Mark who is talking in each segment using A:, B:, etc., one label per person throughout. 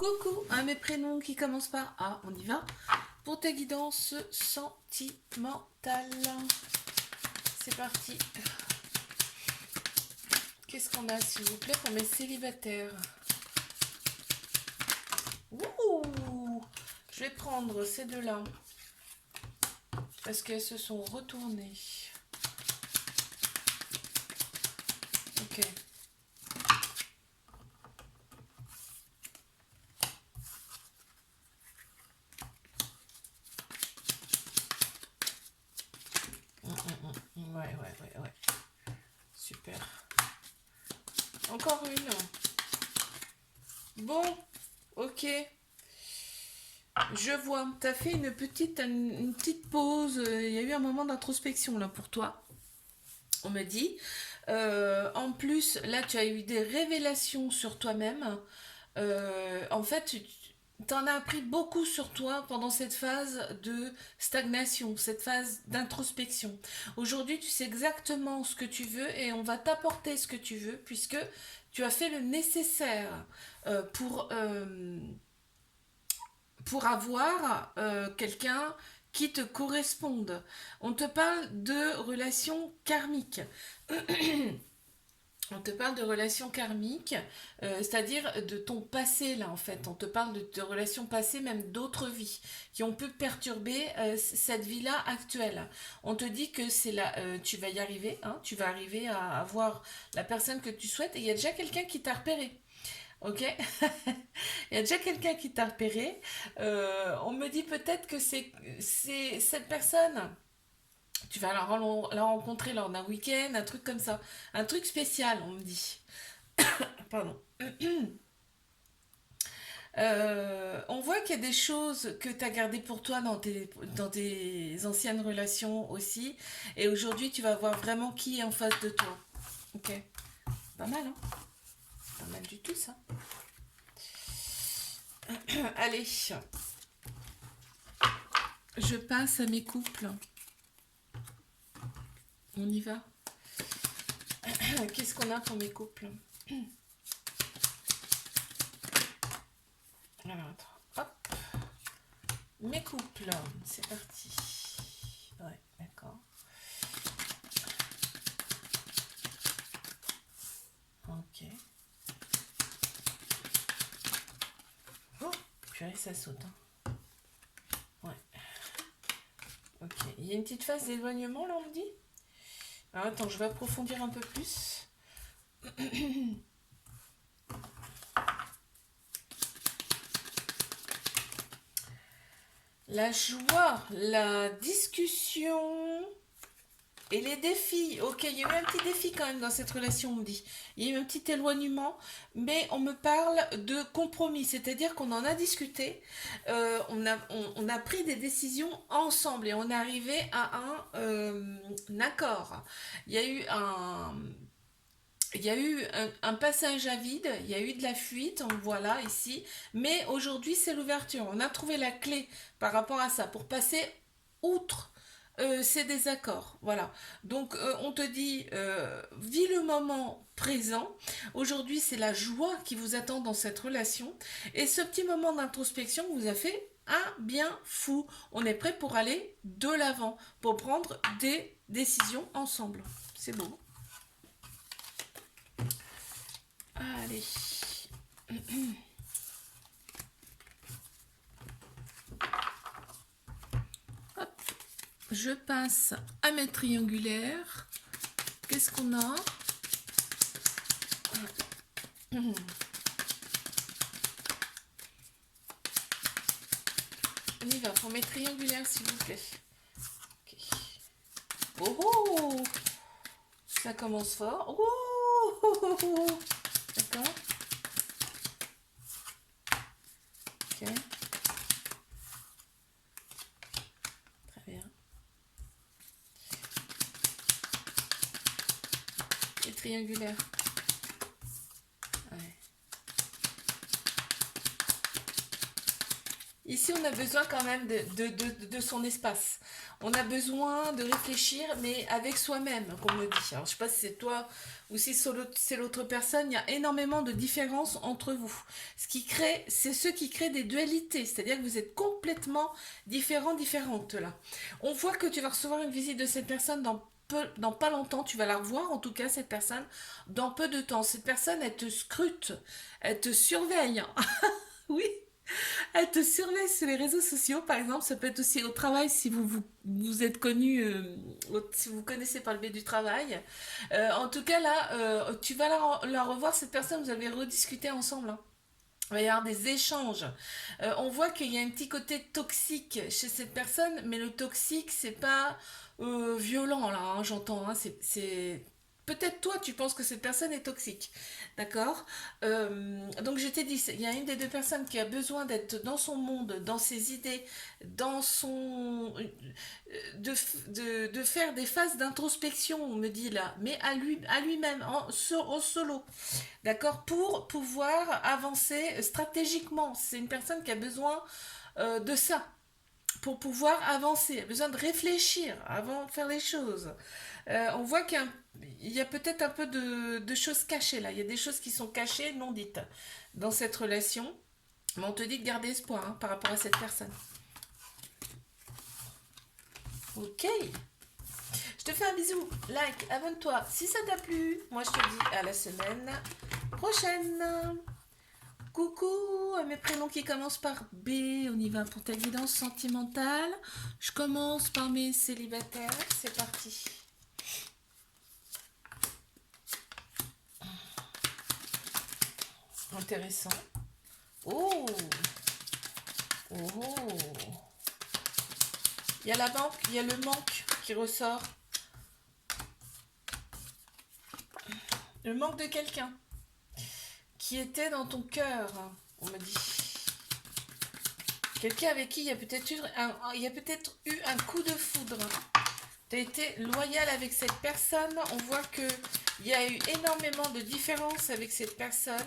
A: Coucou, un mes prénoms qui commence par A, on y va. Pour ta guidance sentimentale. C'est parti. Qu'est-ce qu'on a, s'il vous plaît, pour mes célibataires? Ouh, je vais prendre ces deux-là. Parce qu'elles se sont retournées. Ok. Ouais. Super. Encore une. Bon, ok. Je vois. Tu as fait une petite pause. Il y a eu un moment d'introspection là pour toi. On me dit. En plus, là, tu as eu des révélations sur toi-même. En fait, tu en as appris beaucoup sur toi pendant cette phase de stagnation, cette phase d'introspection. Aujourd'hui, tu sais exactement ce que tu veux et on va t'apporter ce que tu veux puisque tu as fait le nécessaire pour avoir quelqu'un qui te corresponde. On te parle de relations karmiques. On te parle de relations karmiques, c'est-à-dire de ton passé là en fait. On te parle de relations passées, même d'autres vies, qui ont pu perturber cette vie-là actuelle. On te dit que c'est là, tu vas y arriver, hein, tu vas arriver à avoir la personne que tu souhaites et il y a déjà quelqu'un qui t'a repéré. Ok. Il y a déjà quelqu'un qui t'a repéré. On me dit peut-être que c'est cette personne. Tu vas la rencontrer lors d'un week-end, un truc comme ça. Un truc spécial, on me dit. Pardon. On voit qu'il y a des choses que tu as gardées pour toi dans tes anciennes relations aussi. Et aujourd'hui, tu vas voir vraiment qui est en face de toi. Ok. Pas mal, hein? Pas mal du tout, ça. Allez. Je passe à mes couples. On y va. Qu'est-ce qu'on a pour mes couples? Alors, attends. Hop. Mes couples. C'est parti. Ouais, d'accord. Ok. Oh, purée, ça saute. Hein. Ouais. Ok. Il y a une petite phase d'éloignement, là, on me dit? Alors, attends, je vais approfondir un peu plus. La joie, la discussion et les défis. Ok, il y a eu un petit défi quand même dans cette relation, on me dit. Il y a eu un petit éloignement, mais on me parle de compromis, c'est-à-dire qu'on en a discuté, on a pris des décisions ensemble et on est arrivé à un accord. Il y a eu un passage à vide, il y a eu de la fuite, on voit là, ici, mais aujourd'hui c'est l'ouverture. On a trouvé la clé par rapport à ça pour passer outre ces désaccords. Voilà. Donc on te dit, vis le moment présent. Aujourd'hui c'est la joie qui vous attend dans cette relation. Et ce petit moment d'introspection vous a fait un bien fou. On est prêt pour aller de l'avant, pour prendre des décisions ensemble. C'est beau. Allez. Hop. Je passe à mes triangulaires. Qu'est-ce qu'on a? On y va pour mes triangulaires, s'il vous plaît. Okay. Oh, oh, ça commence fort. Oh, d'accord. Ok. Très bien. Les triangulaires. Ouais. Ici, on a besoin quand même de son espace. On a besoin de réfléchir, mais avec soi-même, comme on me dit. Alors, je sais pas si c'est toi ou si c'est l'autre personne. Il y a énormément de différences entre vous. Ce qui crée, c'est ce qui crée des dualités. C'est-à-dire que vous êtes complètement différents, différentes là. On voit que tu vas recevoir une visite de cette personne dans pas longtemps. Tu vas la revoir, en tout cas, cette personne, dans peu de temps. Cette personne, elle te scrute, elle te surveille. Oui. Elle te surveille sur les réseaux sociaux, par exemple. Ça peut être aussi au travail si vous êtes connu, si vous connaissez par le biais du travail. En tout cas, là, tu vas la revoir, cette personne, vous allez rediscuter ensemble, hein. Il va y avoir des échanges. On voit qu'il y a un petit côté toxique chez cette personne, mais le toxique, c'est pas violent, là, hein, j'entends. Hein, peut-être toi, tu penses que cette personne est toxique. D'accord. Donc je t'ai dit, il y a une des deux personnes qui a besoin d'être dans son monde, dans ses idées, dans son... de faire des phases d'introspection, on me dit là, mais à lui-même, au solo. D'accord. Pour pouvoir avancer stratégiquement. C'est une personne qui a besoin de ça pour pouvoir avancer, a besoin de réfléchir avant de faire les choses. On voit qu'il y a peut-être un peu de choses cachées là. Il y a des choses qui sont cachées, non dites dans cette relation. Mais on te dit de garder espoir, hein, par rapport à cette personne. Ok. Je te fais un bisou. Like, abonne-toi si ça t'a plu. Moi, je te dis à la semaine prochaine. Coucou à mes prénoms qui commencent par B. On y va pour ta guidance sentimentale. Je commence par mes célibataires. C'est parti. Intéressant. Oh. Oh. Il y a la banque, il y a le manque qui ressort. Le manque de quelqu'un qui était dans ton cœur, on me dit. Quelqu'un avec qui il y a peut-être eu un coup de foudre. Tu as été loyal avec cette personne. On voit qu'il y a eu énormément de différences avec cette personne.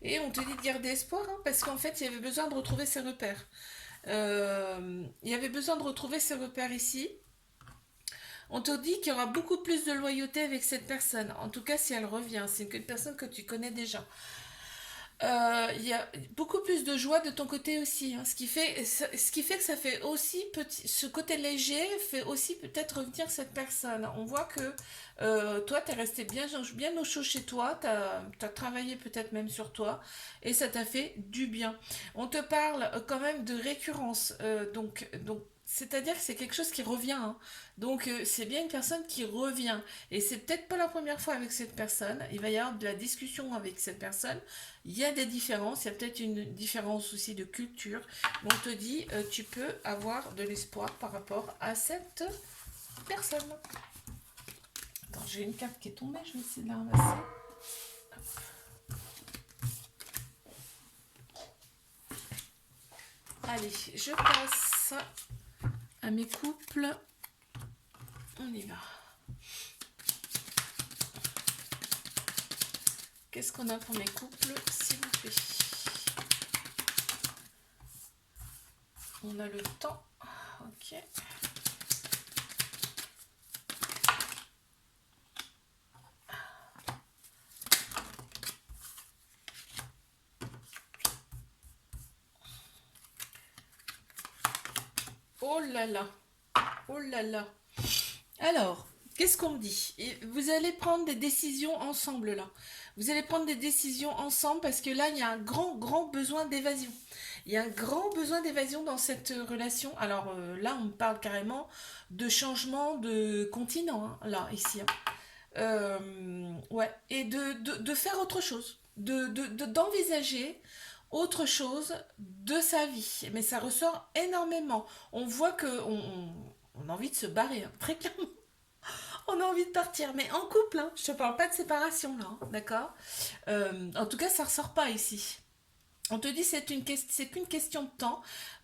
A: Et on te dit de garder espoir, hein, parce qu'en fait, il y avait besoin de retrouver ses repères. Il y avait besoin de retrouver ses repères ici. On te dit qu'il y aura beaucoup plus de loyauté avec cette personne. En tout cas, si elle revient, c'est une personne que tu connais déjà. Il y a beaucoup plus de joie de ton côté aussi, hein, ce qui fait que ça fait aussi ce côté léger fait aussi peut-être revenir cette personne. On voit que toi t'es resté bien au chaud chez toi, t'as travaillé peut-être même sur toi et ça t'a fait du bien. On te parle quand même de récurrence, donc c'est-à-dire que c'est quelque chose qui revient, hein. Donc c'est bien une personne qui revient et c'est peut-être pas la première fois avec cette personne. Il va y avoir de la discussion avec cette personne. Il y a des différences, il y a peut-être une différence aussi de culture. Mais on te dit, tu peux avoir de l'espoir par rapport à cette personne. Attends, j'ai une carte qui est tombée, je vais essayer de la ramasser. Allez, je passe à mes couples. On y va. Qu'est-ce qu'on a pour mes couples, s'il vous plaît? On a le temps. Ok. Oh là là. Oh là là. Alors, qu'est-ce qu'on me dit? Vous allez prendre des décisions ensemble là. Vous allez prendre des décisions ensemble parce que là, il y a un grand, grand besoin d'évasion. Il y a un grand besoin d'évasion dans cette relation. Alors là, on me parle carrément de changement de continent, hein, là, ici, hein. Ouais, et de faire autre chose, d'envisager autre chose de sa vie. Mais ça ressort énormément. On voit que on a envie de se barrer, hein, très clairement. On a envie de partir, mais en couple, hein. Je te parle pas de séparation là, hein, d'accord. En tout cas, ça ressort pas ici. On te dit c'est qu'une question de temps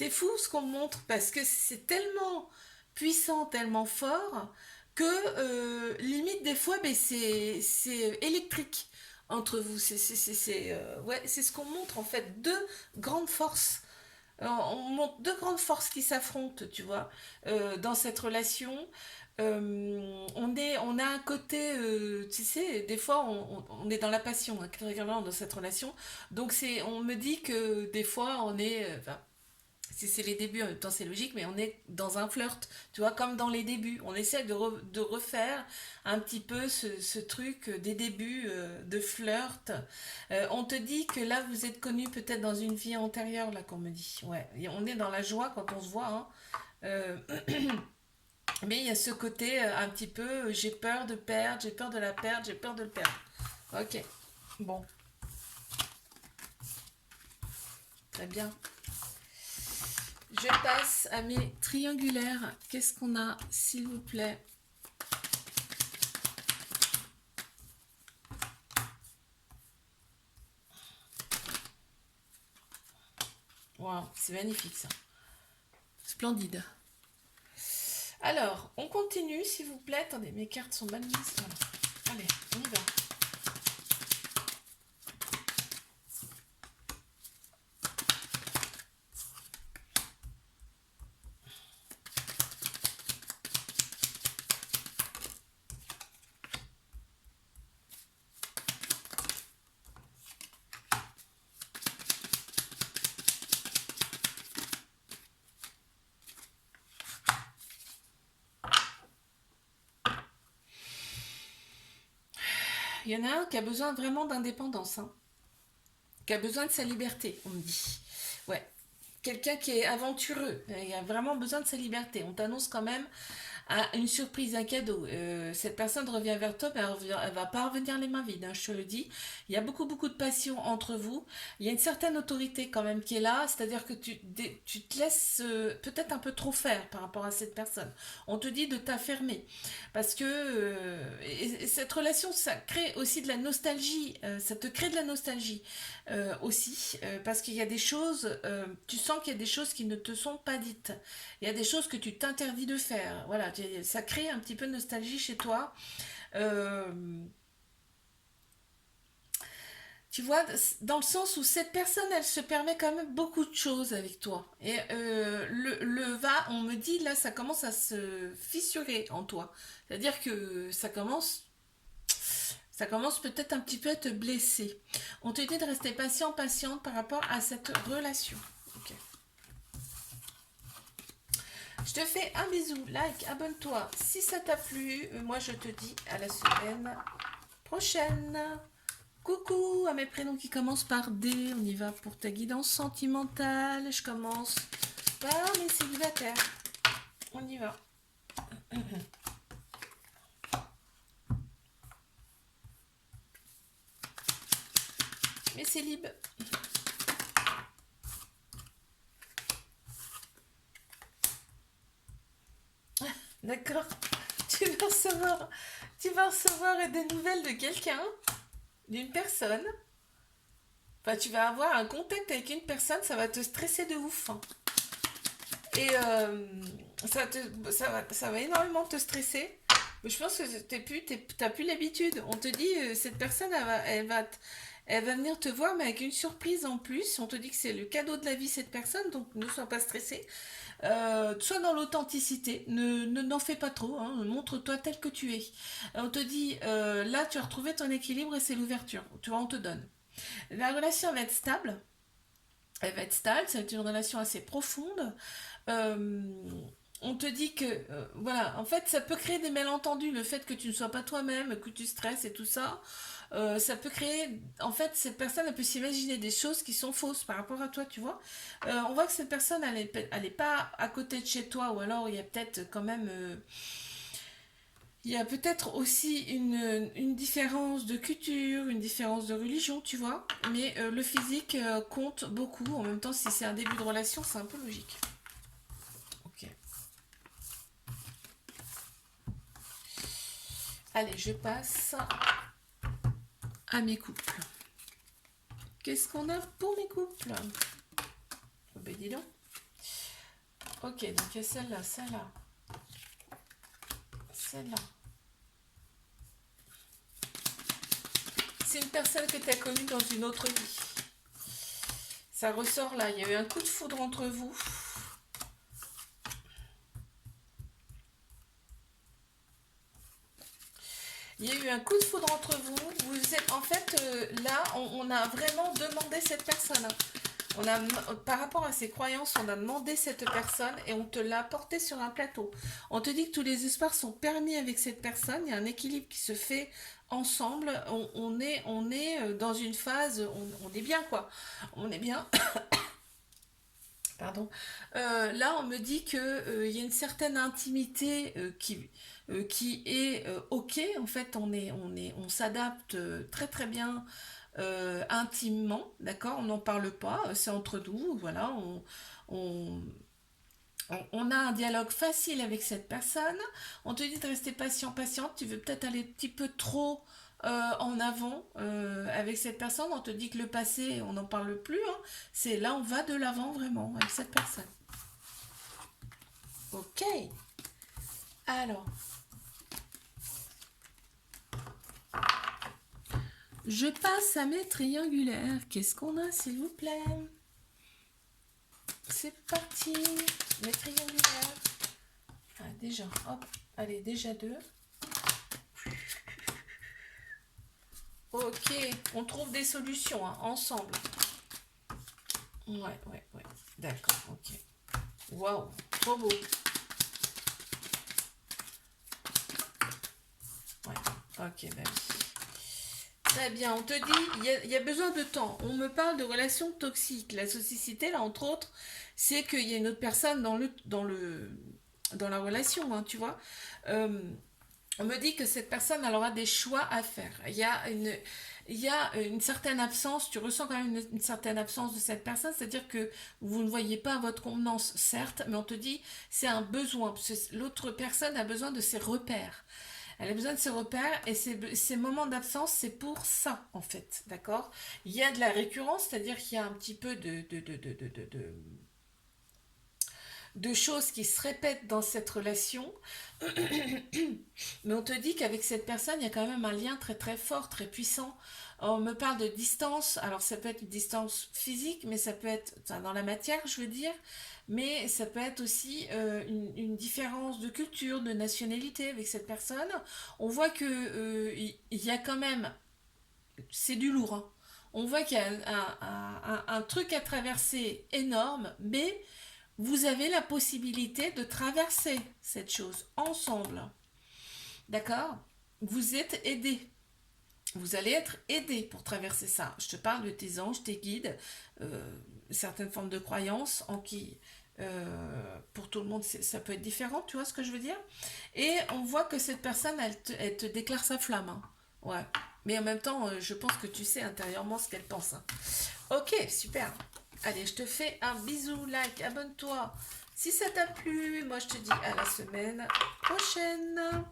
A: c'est fou ce qu'on montre parce que c'est tellement puissant, tellement fort que limite des fois ben, c'est électrique entre vous. Ouais, c'est ce qu'on montre en fait, deux grandes forces. On montre deux grandes forces qui s'affrontent, tu vois, dans cette relation. On a un côté, tu sais, des fois on est dans la passion, hein, très régulièrement dans cette relation. Donc on me dit que des fois on est, enfin, si c'est les débuts, en même temps c'est logique, mais on est dans un flirt, tu vois, comme dans les débuts. On essaie de refaire un petit peu ce truc des débuts de flirt. On te dit que là, vous êtes connus peut-être dans une vie antérieure, là, qu'on me dit. Ouais, et on est dans la joie quand on se voit, hein. Euh, mais il y a ce côté un petit peu, j'ai peur de perdre, j'ai peur de la perdre, j'ai peur de le perdre. Ok, bon, très bien. Je passe à mes triangulaires. Qu'est-ce qu'on a, s'il vous plaît? Wow, c'est magnifique ça. Splendide. Alors, on continue, s'il vous plaît. Attendez, mes cartes sont mal mises. Voilà. Allez, on y va. Il y en a un qui a besoin vraiment d'indépendance, hein, qui a besoin de sa liberté, on me dit. Ouais, quelqu'un qui est aventureux, il a vraiment besoin de sa liberté. On t'annonce quand même une surprise, un cadeau. Cette personne revient vers toi, mais elle va pas revenir les mains vides, hein, je te le dis. Il y a beaucoup, beaucoup de passion entre vous. Il y a une certaine autorité quand même qui est là, c'est-à-dire que tu te laisses peut-être un peu trop faire par rapport à cette personne. On te dit de t'affirmer. Parce que et cette relation, ça crée aussi de la nostalgie. Ça te crée de la nostalgie aussi. Parce qu'il y a des choses, tu sens qu'il y a des choses qui ne te sont pas dites. Il y a des choses que tu t'interdis de faire. Voilà, ça crée un petit peu de nostalgie chez toi. Euh, Tu vois, dans le sens où cette personne, elle se permet quand même beaucoup de choses avec toi. Et on me dit, là, ça commence à se fissurer en toi. C'est-à-dire que ça commence peut-être un petit peu à te blesser. On te dit de rester patient, patiente par rapport à cette relation. Ok. Je te fais un bisou, like, abonne-toi si ça t'a plu. Moi, je te dis à la semaine prochaine. Coucou à mes prénoms qui commencent par D. On y va pour ta guidance sentimentale. Je commence par mes célibataires. On y va. Mes célib. D'accord. Tu tu vas recevoir des nouvelles de quelqu'un, d'une personne. Enfin, tu vas avoir un contact avec une personne, ça va te stresser de ouf, hein. Et ça va énormément te stresser. Mais je pense que t'as plus l'habitude. On te dit, cette personne, elle va venir te voir, mais avec une surprise en plus. On te dit que c'est le cadeau de la vie, cette personne, donc ne sois pas stressé. Sois dans l'authenticité, n'en fais pas trop, hein, montre-toi tel que tu es. On te dit, là, tu as retrouvé ton équilibre et c'est l'ouverture. Tu vois, on te donne. La relation va être stable. Elle va être stable, ça va être une relation assez profonde. Euh, on te dit que, voilà, en fait, ça peut créer des malentendus, le fait que tu ne sois pas toi-même, que tu stresses et tout ça. Ça peut créer, en fait, cette personne, elle peut s'imaginer des choses qui sont fausses par rapport à toi, tu vois. On voit que cette personne, elle est pas à côté de chez toi, ou alors il y a peut-être quand même, il y a peut-être aussi une différence de culture, une différence de religion, tu vois. Mais le physique compte beaucoup. En même temps, si c'est un début de relation, c'est un peu logique. Ok. Allez, je passe à mes couples. Qu'est-ce qu'on a pour mes couples? Oh ben dis donc. Ok, donc il y a celle-là, celle-là, celle-là. C'est une personne que tu as connue dans une autre vie. Ça ressort là, il y a eu un coup de foudre entre vous. Il y a eu un coup de foudre entre vous. Vous êtes, en fait, là, on a vraiment demandé cette personne. On a, par rapport à ses croyances, on a demandé cette personne et on te l'a portée sur un plateau. On te dit que tous les espoirs sont permis avec cette personne. Il y a un équilibre qui se fait ensemble. On est dans une phase, on est bien quoi. On est bien. Pardon. Là, on me dit que il y a une certaine intimité qui est ok. En fait, on s'adapte très très bien intimement, d'accord. On n'en parle pas, c'est entre nous. Voilà, on, on a un dialogue facile avec cette personne. On te dit de rester patient, patiente. Tu veux peut-être aller un petit peu trop en avant avec cette personne. On te dit que le passé, on n'en parle plus, hein. C'est là, on va de l'avant vraiment avec cette personne. Ok. Alors, je passe à mes triangulaires. Qu'est-ce qu'on a, s'il vous plaît? C'est parti. Mes triangulaires. Ah, déjà, hop. Allez, déjà deux. Ok, on trouve des solutions hein, ensemble. Ouais. D'accord, ok. Waouh, trop beau. Ouais, ok, bah oui. Très bien, on te dit, il y a besoin de temps. On me parle de relations toxiques. La toxicité, là, entre autres, c'est qu'il y a une autre personne dans la relation, hein, tu vois. Euh, on me dit que cette personne, elle aura des choix à faire. Il y a une certaine absence, tu ressens quand même une certaine absence de cette personne, c'est-à-dire que vous ne voyez pas votre convenance, certes, mais on te dit c'est un besoin. L'autre personne a besoin de ses repères. Elle a besoin de ses repères et ces moments d'absence, c'est pour ça, en fait, d'accord. Il y a de la récurrence, c'est-à-dire qu'il y a un petit peu de choses qui se répètent dans cette relation, mais on te dit qu'avec cette personne, il y a quand même un lien très très fort, très puissant. On me parle de distance, alors ça peut être une distance physique, mais ça peut être enfin, dans la matière, je veux dire, mais ça peut être aussi une différence de culture, de nationalité avec cette personne. On voit que il y a quand même, c'est du lourd, hein. On voit qu'il y a un truc à traverser énorme, mais vous avez la possibilité de traverser cette chose ensemble. D'accord? Vous êtes aidé. Vous allez être aidé pour traverser ça. Je te parle de tes anges, tes guides, euh, certaines formes de croyances en qui, pour tout le monde, ça peut être différent, tu vois ce que je veux dire? Et on voit que cette personne, elle te déclare sa flamme, hein. Ouais. Mais en même temps, je pense que tu sais intérieurement ce qu'elle pense, hein. Ok, super. Allez, je te fais un bisou, like, abonne-toi. Si ça t'a plu, moi je te dis à la semaine prochaine.